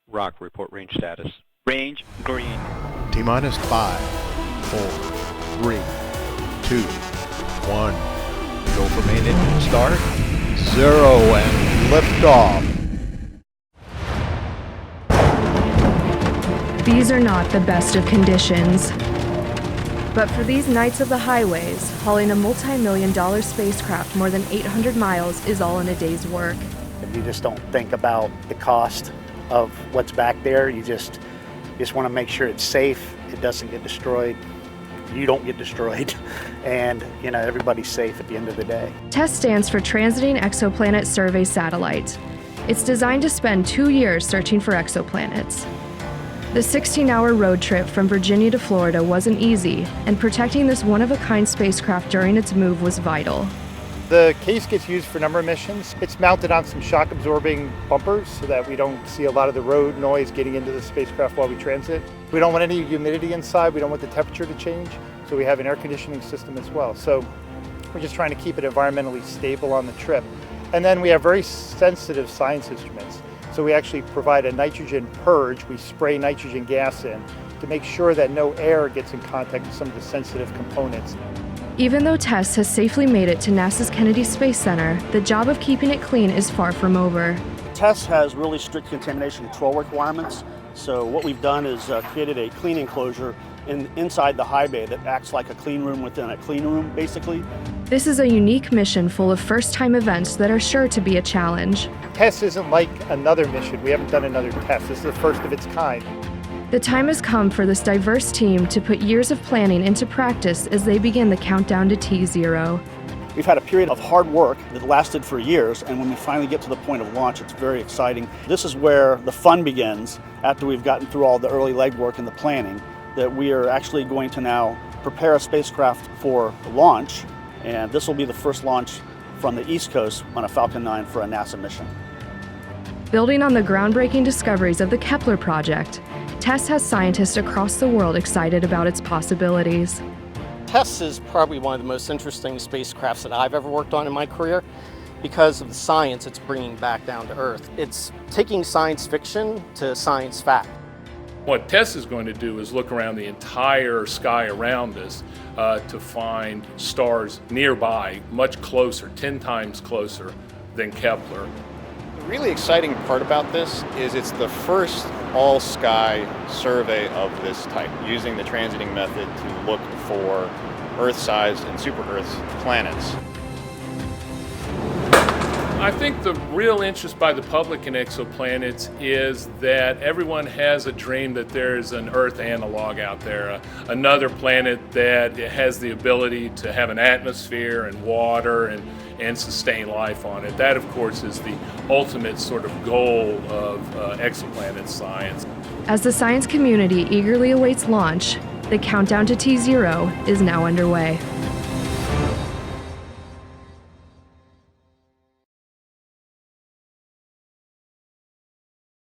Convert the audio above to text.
Rock, report range status. Range green. T-minus 5, 4, 3, 2, 1. Go for main engine start. 0 and liftoff. These are not the best of conditions. But for these knights of the highways, hauling a multi-million-dollar spacecraft more than 800 miles is all in a day's work. You just don't think about the cost of what's back there. You just want to make sure it's safe, it doesn't get destroyed, you don't get destroyed, and everybody's safe at the end of the day. TESS stands for Transiting Exoplanet Survey Satellite. It's designed to spend 2 years searching for exoplanets. The 16-hour road trip from Virginia to Florida wasn't easy, and protecting this one-of-a-kind spacecraft during its move was vital. The case gets used for a number of missions. It's mounted on some shock-absorbing bumpers so that we don't see a lot of the road noise getting into the spacecraft while we transit. We don't want any humidity inside. We don't want the temperature to change. So we have an air conditioning system as well. So we're just trying to keep it environmentally stable on the trip. And then we have very sensitive science instruments. So we actually provide a nitrogen purge. We spray nitrogen gas in to make sure that no air gets in contact with some of the sensitive components. Even though TESS has safely made it to NASA's Kennedy Space Center, the job of keeping it clean is far from over. TESS has really strict contamination control requirements. So what we've done is created a clean enclosure inside the high bay that acts like a clean room within a clean room, basically. This is a unique mission full of first-time events that are sure to be a challenge. TESS isn't like another mission. We haven't done another TESS. This is the first of its kind. The time has come for this diverse team to put years of planning into practice as they begin the countdown to T0. We've had a period of hard work that lasted for years, and when we finally get to the point of launch, it's very exciting. This is where the fun begins after we've gotten through all the early legwork and the planning, that we are actually going to now prepare a spacecraft for launch, and this will be the first launch from the East Coast on a Falcon 9 for a NASA mission. Building on the groundbreaking discoveries of the Kepler project, TESS has scientists across the world excited about its possibilities. TESS is probably one of the most interesting spacecrafts that I've ever worked on in my career because of the science it's bringing back down to Earth. It's taking science fiction to science fact. What TESS is going to do is look around the entire sky around us to find stars nearby, much closer, 10 times closer than Kepler. The really exciting part about this is it's the first all-sky survey of this type, using the transiting method to look for Earth-sized and super-Earth planets. I think the real interest by the public in exoplanets is that everyone has a dream that there's an Earth analog out there, another planet that has the ability to have an atmosphere and water and sustain life on it. That, of course, is the ultimate sort of goal of exoplanet science. As the science community eagerly awaits launch, the countdown to T0 is now underway.